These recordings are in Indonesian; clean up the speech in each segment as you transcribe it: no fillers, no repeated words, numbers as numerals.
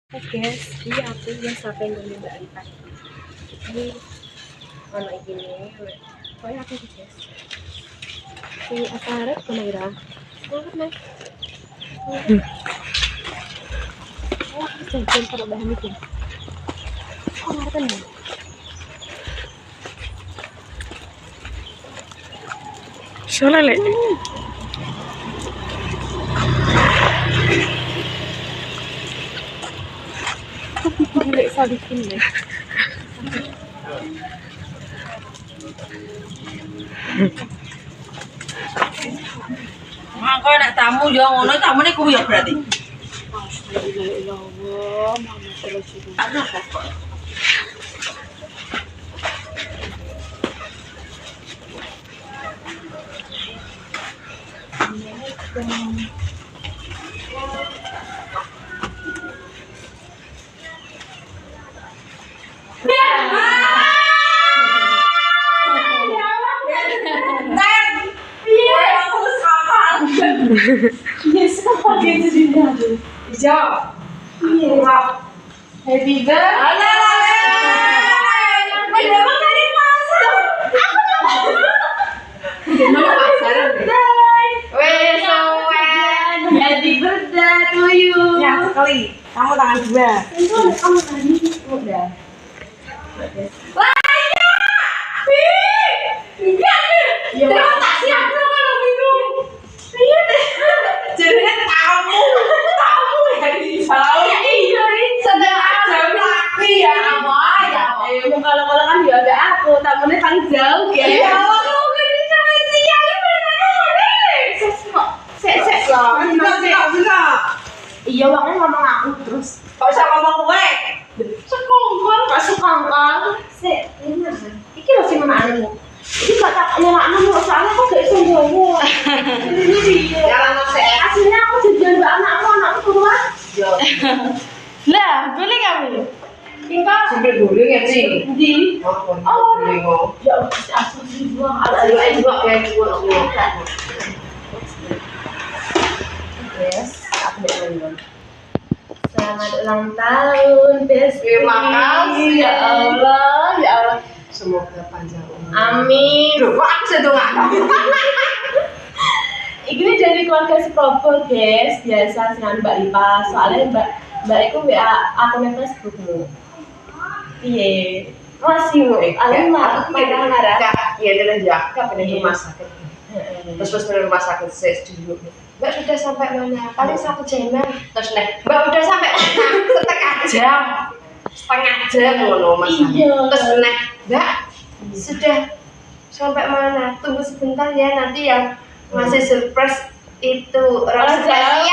Guys, iya aku yang sampai ngomong Mbak Rita. Ini anak gini, pokoknya aku sih guys. Si aparat kemana? Oh, mana? Oh, aku janjian kalau bahan itu. Oh, ngerti nih. Soalnya lek. Lek salikin nih. Mangko nek tamu yo ngono tamune kuwi ya berarti. Astagfirullah, mama terus itu. Yes, apa gitu dinda tuh? Hijau. Iya. Happy birthday. Memang dari pasar. Mana pasaran? Wes, happy birthday to you. Ya, sekali. Kamu tangan dua. Itu kamu tadi udah. Ya, tak siap lo kalau minum. Iya deh. Jadi tamu dari jauh. Iya, sedang Jauh lagi ya. Kalau kan dia ada aku, tamunya paling jauh ya. Iya. Aku gini sama siang ini sek loh. Enggak. Iya, makanya ngomong aku terus. Kok usah ngomong kowe? Sekongkol, gak sekongkol. Sek, ini mana? Iki loh sih mana anakmu. Ini gak tak nyala anakmu, soalnya aku gak bisa jauh. Ini dia. Jalan sek. Aslinya aku janjian mbak anakmu keluar. Yo. Lah, boleh kamu? Tinggal Sampai guling ya sih. di. Oh, guling kok. Ya, astagfirullah. Ayo juga kayak gua. Yes, aku udah. Selamat ulang tahun, Besti. Terima kasih. Ya Allah, ya Allah. Semoga panjang umur. Amin. Loh, kok aku sedang tahu? Ini dari keluarga Seprobo, guys. Biasa dengan Mbak Lipa. Soalnya Mbak itu WA akunnya Facebookmu. Iya. Masih mu. Alamak, padahal marah. Iya, dia jaga pada rumah sakit. Terus dari rumah sakit saya dulu. Mbak sudah sampai mana? Paling 1 jam. Terus nih, Mbak udah sampai setengah jam ngono Mas. Iya. Terus nih, Mbak sudah sampai mana? Tunggu sebentar ya, nanti yang masih surprise itu orang spesial.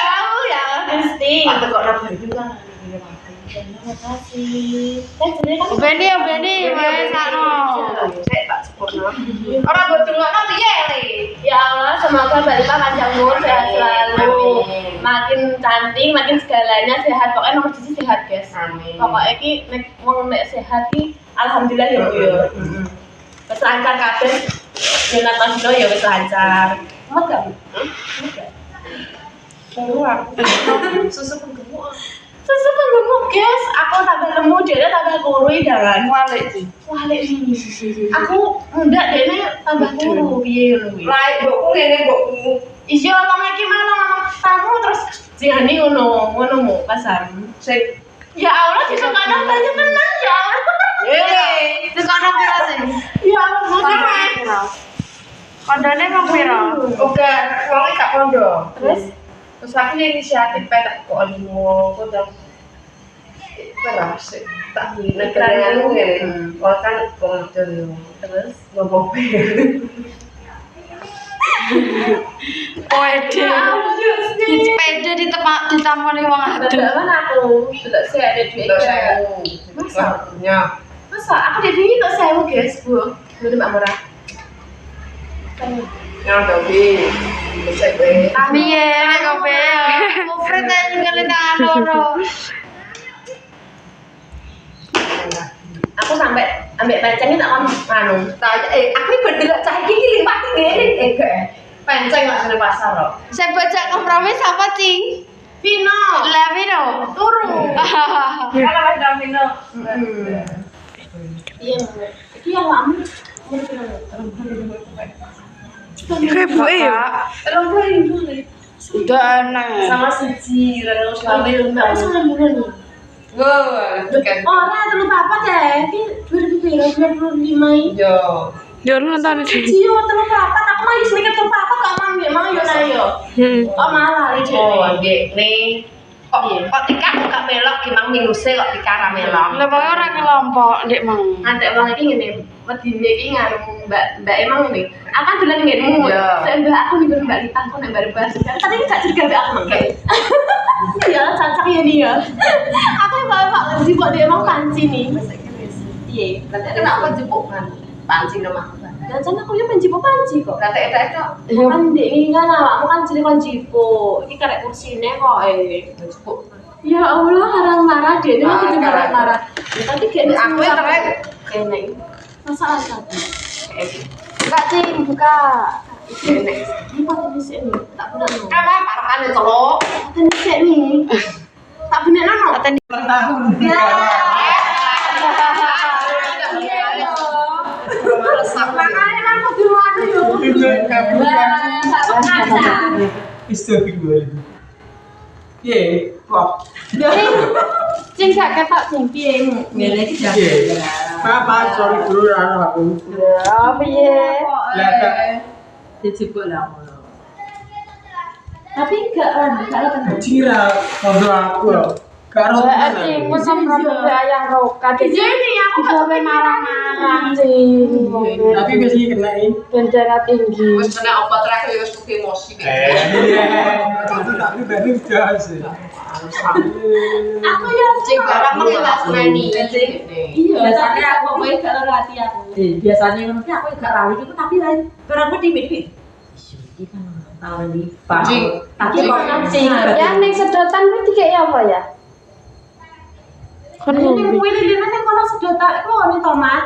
Jauh ya, Besti. Pak kok nambah juga. Terima kasih. Kan Beni, wae sakno. Saya tak sempurna. Orang berdua piye le? Ya Allah, semoga Mbak Lipa panjang umur, sehat selalu. Amin. Makin cantik, makin segalanya sehat. Pokoknya nomor 1 sehat, guys. Amin. Pokoknya ki nek sehat ki alhamdulillah ya Bu ya. Wis lancar kabeh. Jenat Mas Dino ya wis lancar. Mumet gak? Mumet gak? Susu penggemuk. Susu penggemuk, guys. Aku tambah lemu, dia tambah kurui jangan. Walik sih. Walik ini. Aku muda dia tambah kuru piye ngono kuwi. Lain mbokku ngene mbokku. Iya, wong iki mau ngomong tamu terus jane ngono mu pasar. Sing Ya Allah, disokno banyak tenan ya Allah. Diskono piro sih? Ya Allah, mudah. Kondone mong piro? uga wong gak kondo. Terus Aku inisiatif tak kok limo kok dong. Terus tak negara ngene. Kok kan kondo terus ngomong. Pede. Di sepeda ditamoni wong ada adem. mana aku tidak saya ada duit. Masa? Masa aku ada duit kok saya guys, Bu. Belum Mbak Murah. Yang tapi bisa gue. Piye nek kowe ya? Kupret ninggalin tangan loro. Aku sampai ambek pancengin tak nganu. Aku bener cah iki lipat ngene enggak. Penceng lak nang pasar kok. Saya baca kompromi sapa, Cing? Vino. Lah piro? Turu Kalau Mas Domino. Iya, iki yang lama. Kayak bu ya. Udah enak. Sama siji rano Ambil mbak sama bulan nih. Orang terlalu apa deh? Ini 2025. Yo. Ya lu nonton sih. Cio terlalu apa? Aku mau isi mikir terlalu apa? Kak mang ya, mang yo nayo. Oh malah ini. Oh, nggih nih. Kok tika gak melok ki mang minuse kok tika ra melok. Lah pokoknya orang kelompok ndek mang. Ada bang ini ngene, wedine iki ngaruh mbak emang ini. Akan dolan ngene. Saya mbak aku nih mbak Lita aku nek bare bahas. Tadi gak cerita mbak aku mang. Ya cancak ya nih ya. Aku bapak ngerti kok dia emang panci nih. Iya, Nanti kenapa jepukan pancing nama. dan sana aku yo menjipo panci kok. Nanti itu Kan ndek iki kan awakmu kan jadi kon jipo. Iki karek kursine kok jepuk. Ya Allah, harang marah deh. Ini aku juga harang marah. Tadi kayaknya Aku yang terbaik. Enak. Masalah tadi. Buka cing, buka. Enak. Ini patah di sini. Tak benar no. Apa parakan itu lo? Patah di sini. Tak benar no. Kata di Ya. Makanya kan aku di mana yo. Tak pernah. Astagfirullahaladzim. Piye? Kok? Cing gak ketok cing piye. Ngene iki jan. Piye? Papa sorry dulu aku. Ya piye? Lah kak Dijepuk lah ngono. Tapi gak ada Cira ngobrol aku loh. Karo Cing, musim rambut ayang roka. Di sini aku Sampe marah-marah cing. tapi biasanya kena ini. Bendera tinggi. Wis kena obat terakhir wis kuwi emosi. Iya. Tapi baru gas. Aku ya Cing barang mengilas nani. iya biasanya aku kowe gak ngerti aku. Biasanya ngono ki aku gak lali iku tapi lain barang dhewe-dhewe. Iki kan tahun ini Cing. Tapi kok cing. Yang ning sedotan kuwi dikek apa ya? Kon Ini ngombe. kuwi lilin ning kono sedotan iku ono tomat.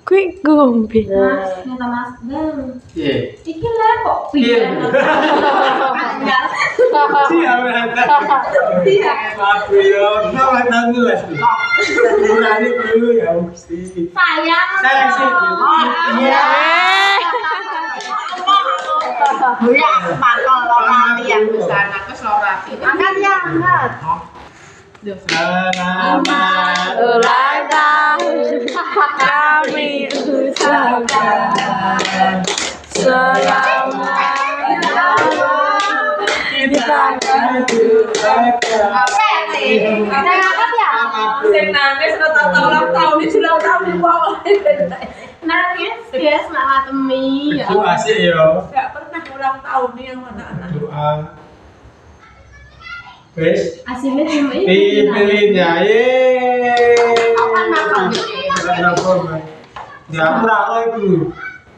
Kuwi ngombe. Mas, nek tomat. Iya. Iki lho kok Iya. Anyar. Iya. Aku yo, sama tahu lah. Berani dulu ya mesti. Sayang. Sayang sih. Iya. Ya, mantol lo mati yang besar aku selorati. Angkat ya, angkat. Selamat Ulang tahun kami ucapkan selamat kita Kita ngangkat ya? Sing nangis udah tahun-tahun ini sudah tahun di bawah. Nangis ya semangat demi ya. Doa sih yo. Gak pernah ulang tahun nih yang mana-mana. Doa. Wes. Asimnya cuma ini. Pilihnya, yeay. Apaan makan? Ya, berapa itu?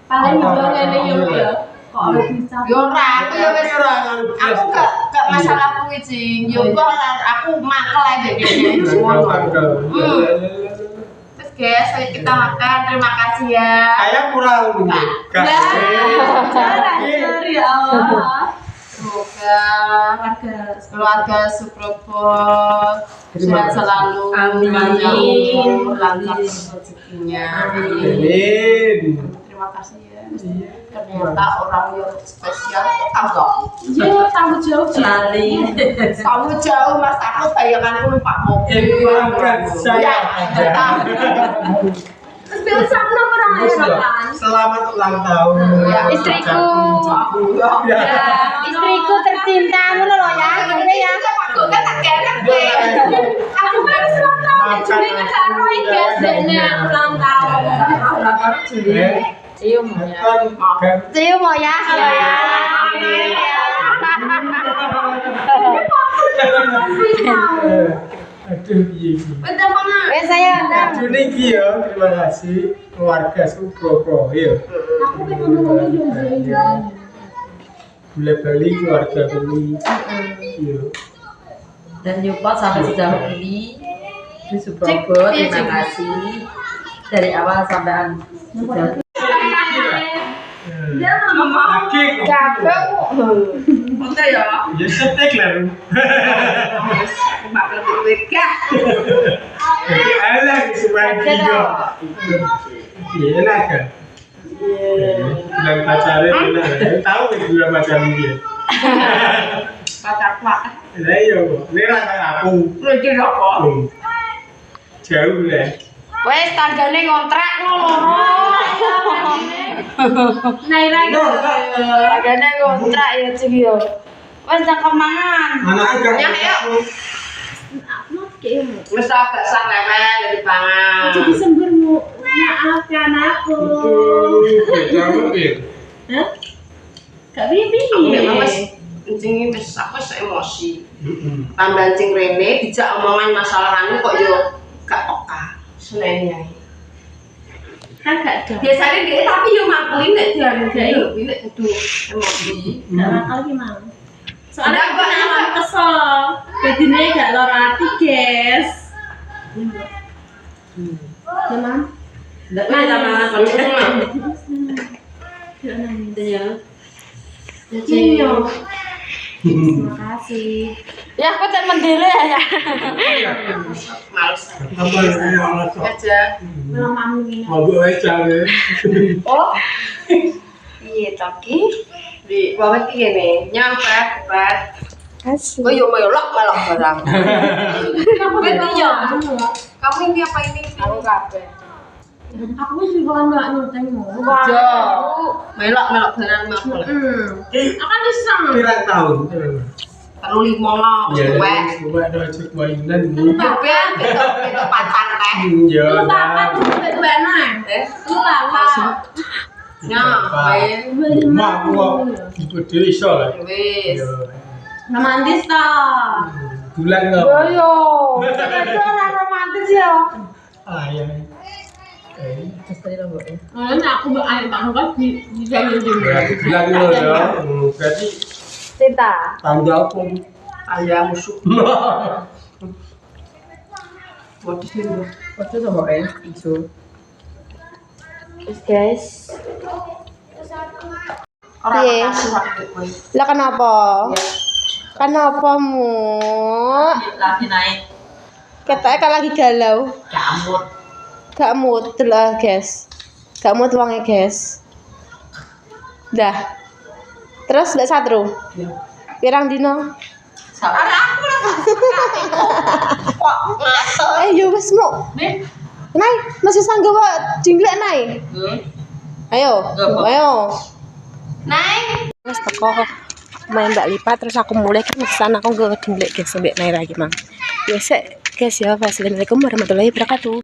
Paling juga ngene yo ya. Kok bisa. Yo ora, aku yo wis aku gak masalah kuwi Cing. Yo kok aku makel aja kayaknya semua. Terus guys, ayo kita makan. Terima kasih ya. Saya kurang nih. Kasih ya Allah. Semoga keluarga Sukrobo sehat selalu, Amin. lancar rezekinya. Amin. Terima kasih ya. Ternyata orang yang spesial agak Yo tanggung jawab Lali. kamu jauh mas aku bayanganku lupa mobil. Bukan saya aja. Terus bilang sama orang lain kan. Selamat ulang tahun. Ya, istriku. Ya. Istriku tercinta ngono lho ya, ngene ya. Aku kan tak keren deh. Aku kan ulang tahun jadi karo iki guys dekne ulang tahun. Cium ya. Cium mau ya kalau ya. Amin ya. Aduh, iya. Udah mana? Wes saya Aduh, niki ya, terima kasih keluarga Sukrobo ya. Aku pengen ngomong yo. Boleh beli keluarga beli. Iya. Dan nyupport sampai sejauh ini di Suprobo. Terima kasih dari awal sampai sejauh ini. Dia mama. Akik. gabung. Oke ya. Ya setek lah. bakal berwegah. Jadi alah supaya tiga. Iya enak kan? Bilang pacarnya benar. Tahu nggak bilang pacarnya dia? Pacar pak. Lah iya kok. Ini rasa aku. Lucu apa? Jauh lah. Wes tanggane ngontrak loro. Naira gitu. Tanggane ngontrak ya cik yo. Wes cakep mangan. Anaknya kan. Ya yuk. Wes agak sangemen di pangan. Jadi semburmu. Maafkan aku. Jauh ya. Hah? Gak pipi. Aku nek mas encing wis aku wis emosi. Tambah encing rene dijak omongan masalah anu kok yo gak oka. Senene. Kan gak ada. Biasanya dia tapi yo maklin nek dianu gawe nek kudu emosi. Gak bakal gimana? Soalnya aku awal kesel. Jadinya gak lor hati, guys. Teman. Nggak boleh sama ya. Iya. Terima kasih. Ya aku cek mendele ya. Males Apa yang Allah sok? aja. Belum mami ini. Mabuk aja ya. Oh. Iya tapi di bawah iki ngene, nyampe bet. Kasih. Kok yo melok barang. Aku Iya. Kamu ini apa ini? Aku kabeh. Aku juga nggak nyuting mau. Jo. Melok barang mabuk. Akan disang. Pirang tahun. Perlu 5 lah, Ya, wes. coba ada cek mainan nih. Yo ben itu pacar teh. Ya, Lu apa tuh berdua naik? Lu apa? Nah, main mak gua itu iso lah. wis. Romantis toh. Bulan enggak? Yo, itu orang romantis ya. Ah, ya. Terus tadi lo ya. Makanya aku berani banget kan di jalur Berarti bulan lo ya. Berarti Cinta. tanggal pun. Ayah musuh. Modus ini. Waktu sama ya, isu. Terus guys. Orang Iya. kasih waktu gue. Lah kenapa? Kenapa mu? Lagi naik. Katanya kan lagi galau. Camut. Gak mood lah guys. Gak mood uangnya guys. Dah. Terus mbak Satru. Pirang dino. Ada aku lah. Kok ngaso. Yo wis mu. Nai, masih sanggup wae jinglek nai. Ayo. Ayo. Naik. Wes teko main Mbak Lipa terus aku mulai kan kesana aku gak jinglek guys mbek Naira iki mang. Ya sik guys ya. Wassalamualaikum warahmatullahi wabarakatuh.